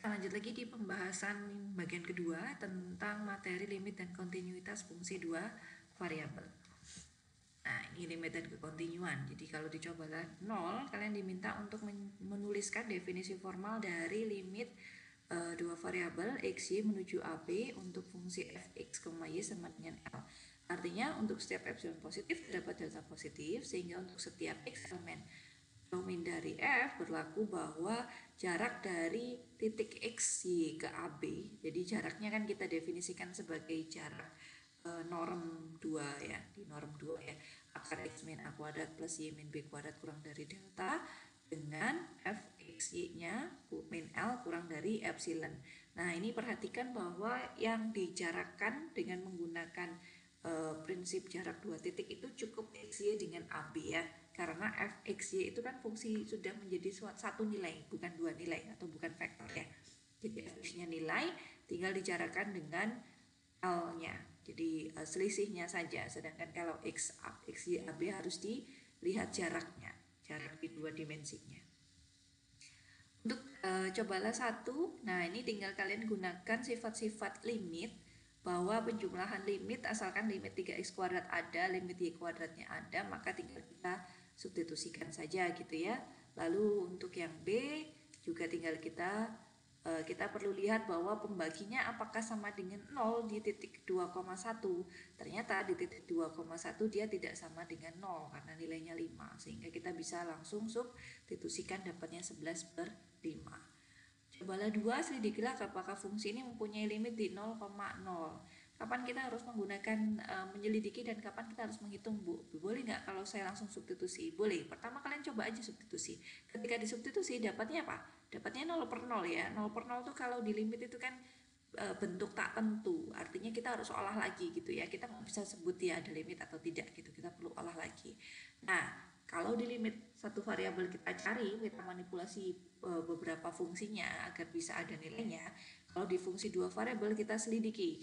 Lanjut lagi di pembahasan bagian kedua tentang materi limit dan kontinuitas fungsi dua variabel. Nah, ini limit dan kekontinuan. Jadi kalau dicoba 0, kalian diminta untuk menuliskan definisi formal dari limit dua variabel x, y menuju AB untuk fungsi fx, y sama dengan L. Artinya untuk setiap epsilon positif terdapat delta positif, sehingga untuk setiap x elemen domain dari F berlaku bahwa jarak dari titik X, Y ke AB, jadi jaraknya kan kita definisikan sebagai jarak norm 2 ya, di norm 2 ya, akar X min A kuadrat plus Y min B kuadrat kurang dari delta dengan F X Y nya min L kurang dari epsilon. Nah, ini perhatikan bahwa yang dijarakkan dengan menggunakan prinsip jarak dua titik itu cukup XY dengan AB ya, karena fxy itu kan fungsi sudah menjadi satu nilai, bukan dua nilai atau bukan vektor ya. Jadi fx-nya nilai, tinggal dijarakkan dengan L-nya, jadi selisihnya saja. Sedangkan kalau xy AB harus dilihat jaraknya, jarak di dua dimensinya. Untuk cobalah satu, nah ini tinggal kalian gunakan sifat-sifat limit, bahwa penjumlahan limit asalkan limit 3x kuadrat ada, limit y kuadratnya ada, maka tinggal kita substitusikan saja gitu ya. Lalu untuk yang B juga tinggal kita perlu lihat bahwa pembaginya apakah sama dengan 0 di titik 2,1. Ternyata di titik 2,1 dia tidak sama dengan 0 karena nilainya 5, sehingga kita bisa langsung substitusikan dapatnya 11/5. Cobalah 2, selidikilah apakah fungsi ini mempunyai limit di 0,0. Kapan kita harus menggunakan menyelidiki dan kapan kita harus menghitung, Bu? Boleh nggak kalau saya langsung substitusi? Boleh. Pertama kalian coba aja substitusi. Ketika disubstitusi dapatnya apa? Dapatnya 0/0 ya. 0/0 tuh kalau di limit itu kan bentuk tak tentu. Artinya kita harus olah lagi gitu ya. Kita nggak bisa sebut ya ada limit atau tidak gitu. Kita perlu olah lagi. Nah, kalau di limit satu variabel kita cari, kita manipulasi beberapa fungsinya agar bisa ada nilainya. Kalau di fungsi dua variabel kita selidiki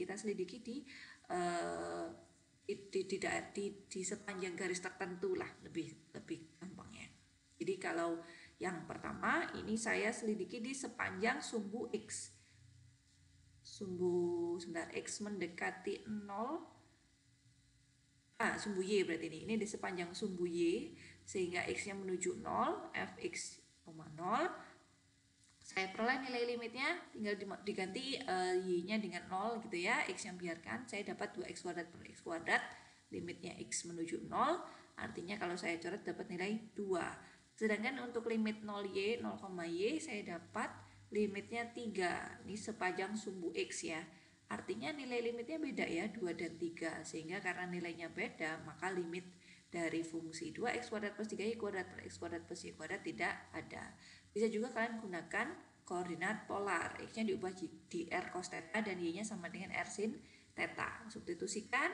di sepanjang garis tertentu lah, lebih gampangnya. Jadi kalau yang pertama ini saya selidiki di sepanjang sumbu X. X mendekati 0. Sumbu Y berarti ini di sepanjang sumbu Y, sehingga X-nya menuju 0, fx, 0. Saya peroleh nilai limitnya, tinggal diganti Y-nya dengan 0 gitu ya, X yang biarkan, saya dapat 2x kuadrat per x kuadrat, limitnya X menuju 0, artinya kalau saya coret dapat nilai 2. Sedangkan untuk limit 0y, 0,y saya dapat limitnya 3, ini sepanjang sumbu X ya. Artinya nilai limitnya beda ya, 2 dan 3, sehingga karena nilainya beda, maka limit dari fungsi 2x kuadrat plus 3y kuadrat per x kuadrat plus y kuadrat tidak ada. Bisa juga kalian gunakan koordinat polar, x-nya diubah di r cos theta dan y-nya sama dengan r sin theta. Substitusikan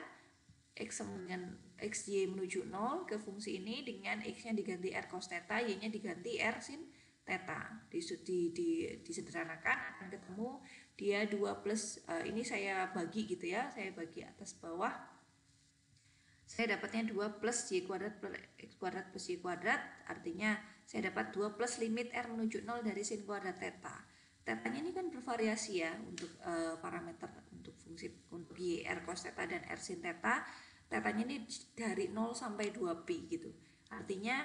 x sama dengan xy menuju 0 ke fungsi ini dengan x-nya diganti r cos theta, y-nya diganti r sin theta. Disederhanakan akan ketemu dia 2 plus ini saya bagi gitu ya, saya bagi atas bawah, saya dapatnya 2 plus y kuadrat per x kuadrat plus y kuadrat, artinya saya dapat 2 plus limit r menuju 0 dari sin kuadrat theta. Tetanya ini kan bervariasi ya untuk parameter untuk fungsi untuk y, r cos theta dan r sin theta. Tetanya ini dari 0 sampai 2pi gitu. Artinya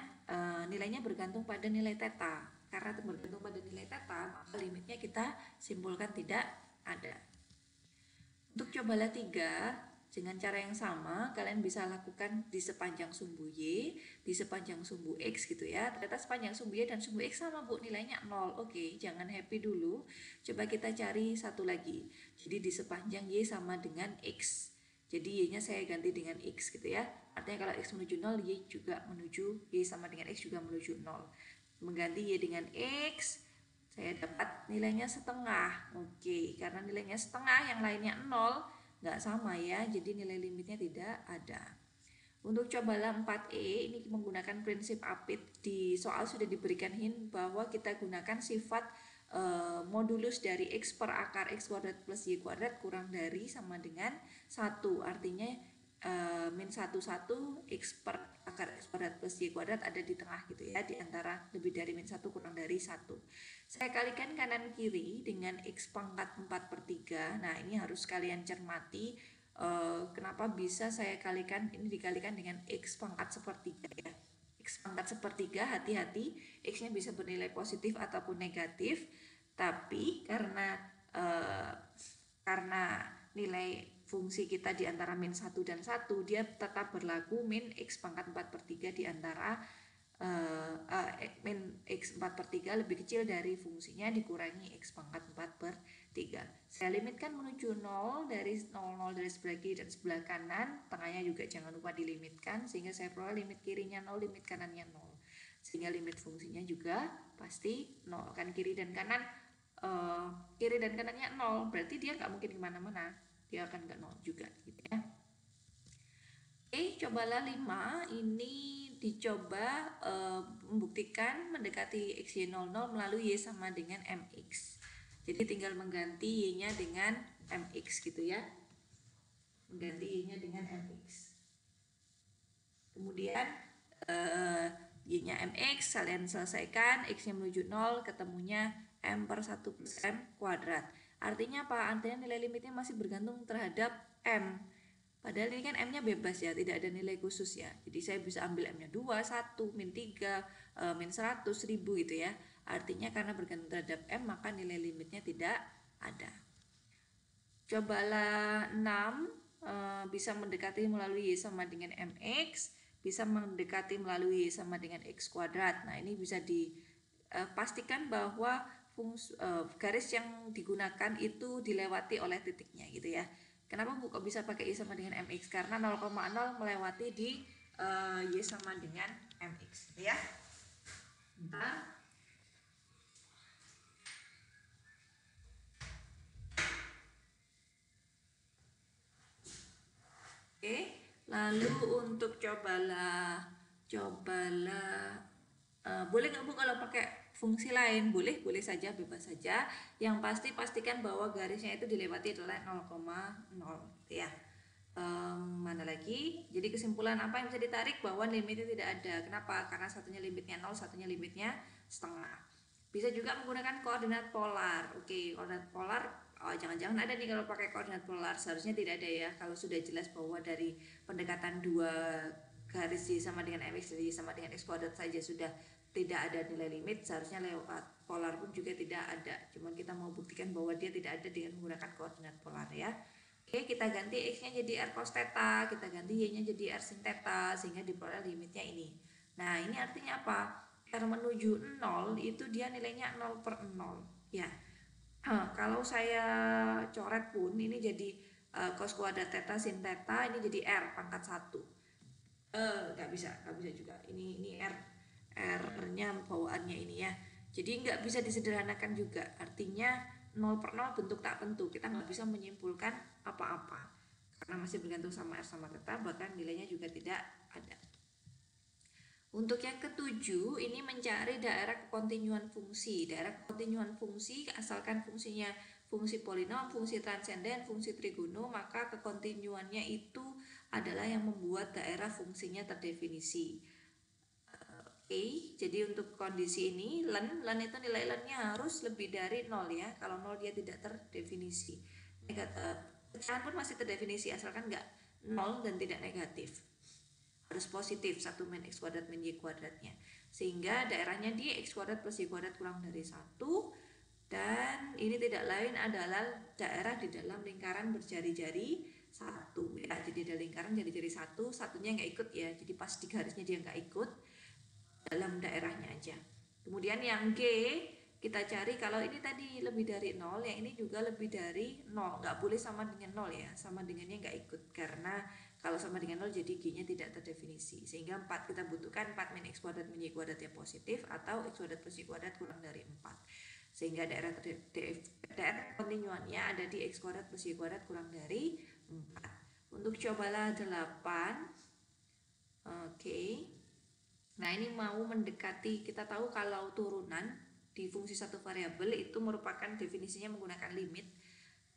nilainya bergantung pada nilai theta. Karena bergantung pada nilai theta, maka limitnya kita simpulkan tidak ada. Untuk cobalah 3, dengan cara yang sama kalian bisa lakukan di sepanjang sumbu Y, di sepanjang sumbu X gitu ya. Ternyata sepanjang sumbu Y dan sumbu X sama Bu, nilainya 0. Oke, jangan happy dulu. Coba kita cari satu lagi. Jadi di sepanjang Y sama dengan X. Jadi Y-nya saya ganti dengan X gitu ya. Artinya kalau X menuju 0, Y juga menuju, Y sama dengan X juga menuju 0. Mengganti Y dengan X, saya dapat nilainya setengah. Oke, karena nilainya setengah, yang lainnya 0, nggak sama ya, jadi nilai limitnya tidak ada. Untuk cobalah 4E, ini menggunakan prinsip Apit. Di soal sudah diberikan hint bahwa kita gunakan sifat modulus dari x per akar x kuadrat plus y kuadrat kurang dari sama dengan 1. Artinya min 1, 1, X per akar X kuadrat plus Y kuadrat ada di tengah gitu ya, di antara lebih dari min 1 kurang dari 1. Saya kalikan kanan kiri dengan X pangkat 4/3. Nah ini harus kalian cermati, kenapa bisa saya kalikan, ini dikalikan dengan X pangkat 1/3 ya. X pangkat 1/3, hati-hati, X nya bisa bernilai positif ataupun negatif, tapi karena nilai fungsi kita di antara min 1 dan 1, dia tetap berlaku min X pangkat 4/3 di antara min X 4/3 lebih kecil dari fungsinya dikurangi X pangkat 4/3. Saya limitkan menuju 0 dari 0 dari sebelah kiri dan sebelah kanan, tengahnya juga jangan lupa dilimitkan, sehingga saya peroleh limit kirinya 0, limit kanannya 0, sehingga limit fungsinya juga pasti 0. Kan kiri dan kanannya 0, berarti dia nggak mungkin kemana-mana, dia akan nggak 0 juga gitu ya. Oke, cobalah 5. Ini dicoba membuktikan mendekati XY00 melalui Y sama dengan MX. Jadi tinggal mengganti Y nya dengan MX gitu ya, mengganti Y nya dengan MX. Kemudian Y nya MX, kalian selesaikan, X nya menuju 0, ketemunya M per 1 plus M kuadrat. Artinya apa? Artinya nilai limitnya masih bergantung terhadap M. Padahal ini kan M-nya bebas ya, tidak ada nilai khusus ya. Jadi saya bisa ambil M-nya 2, 1, min 3, min 100, 1000 gitu ya. Artinya karena bergantung terhadap M, maka nilai limitnya tidak ada. Cobalah 6, bisa mendekati melalui Y sama dengan MX, bisa mendekati melalui Y sama dengan X kuadrat. Nah ini bisa dipastikan bahwa garis yang digunakan itu dilewati oleh titiknya gitu ya. Kenapa Bu kok bisa pakai Y sama dengan MX? Karena 0,0 melewati di Y sama dengan MX ya. Bentar. Oke, lalu untuk cobalah boleh nggak Bu kalau pakai fungsi lain? Boleh saja, bebas saja. Yang pasti pastikan bahwa garisnya itu dilewati adalah 0,0 ya. Mana lagi? Jadi kesimpulan apa yang bisa ditarik? Bahwa limitnya tidak ada. Kenapa? Karena satunya limitnya 0, satunya limitnya setengah. Bisa juga menggunakan koordinat polar. Oke, koordinat polar jangan-jangan ada nih kalau pakai koordinat polar. Seharusnya tidak ada ya. Kalau sudah jelas bahwa dari pendekatan dua garis Y sama dengan MX dan Y sama dengan X kuadrat saja sudah tidak ada nilai limit, seharusnya lewat polar pun juga tidak ada. Cuman kita mau buktikan bahwa dia tidak ada dengan menggunakan koordinat polar ya. Oke, kita ganti X-nya jadi R cos theta, kita ganti Y-nya jadi R sin theta, sehingga diperoleh limitnya ini. Nah, ini artinya apa? R menuju 0 itu dia nilainya 0/0 ya. Kalau saya coret pun ini jadi cos kuadrat theta sin theta, ini jadi R pangkat 1. Nggak bisa juga. Ini R-nya bawaannya ini ya. Jadi nggak bisa disederhanakan juga. Artinya 0/0 bentuk tak tentu. Kita nggak bisa menyimpulkan apa-apa. Karena masih bergantung sama R sama theta, bahkan nilainya juga tidak ada. Untuk yang ketujuh, ini mencari daerah kekontinuan fungsi. Daerah kekontinuan fungsi, asalkan fungsinya fungsi polinom, fungsi transenden, fungsi trigono, maka kekontinuannya itu adalah yang membuat daerah fungsinya terdefinisi. Oke, jadi untuk kondisi ini, len itu nilai lennya harus lebih dari 0 ya. Kalau 0 dia tidak terdefinisi. Pecahan pun masih terdefinisi, asalkan nggak 0 dan tidak negatif. Harus positif, 1 min X kuadrat min Y kuadratnya. Sehingga daerahnya di X kuadrat plus Y kuadrat kurang dari 1. Dan ini tidak lain adalah daerah di dalam lingkaran berjari-jari 1 ya. Jadi ada lingkaran jari-jari 1, satunya nggak ikut ya. Jadi pas di garisnya dia nggak ikut, dalam daerahnya aja. Kemudian yang G kita cari, kalau ini tadi lebih dari 0, yang ini juga lebih dari 0. Nggak boleh sama dengan 0 ya, sama dengannya nggak ikut. Karena kalau sama dengan 0 jadi G nya tidak terdefinisi. Sehingga 4 kita butuhkan 4 min X kuadrat min Y kuadrat yang positif, atau X kuadrat plus Y kuadrat kurang dari 4. Sehingga daerah kontinuannya ada di X kuadrat plus Y kuadrat kurang dari 4. Untuk cobalah 8. Oke. Nah ini mau mendekati, kita tahu kalau turunan di fungsi satu variabel itu merupakan definisinya menggunakan limit.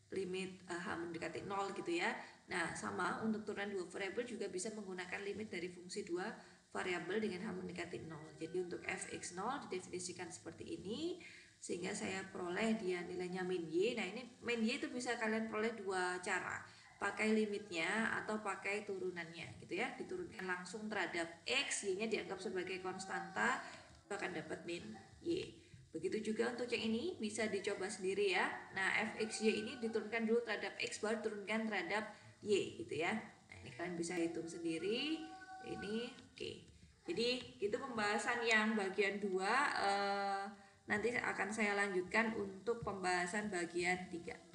limit H mendekati 0 gitu ya. Nah, sama untuk turunan dua variabel juga bisa menggunakan limit dari fungsi dua variabel dengan H mendekati 0. Jadi untuk fx0 didefinisikan seperti ini, sehingga saya peroleh dia nilainya min y. Nah, ini min y itu bisa kalian peroleh dua cara, pakai limitnya atau pakai turunannya gitu ya. Diturunkan langsung terhadap x, y-nya dianggap sebagai konstanta, itu akan dapat min y. Begitu juga untuk yang ini bisa dicoba sendiri ya. Nah, fxy ini diturunkan dulu terhadap x, baru turunkan terhadap y gitu ya. Nah, ini kalian bisa hitung sendiri. Ini oke. Jadi itu pembahasan yang bagian 2. Nanti akan saya lanjutkan untuk pembahasan bagian 3.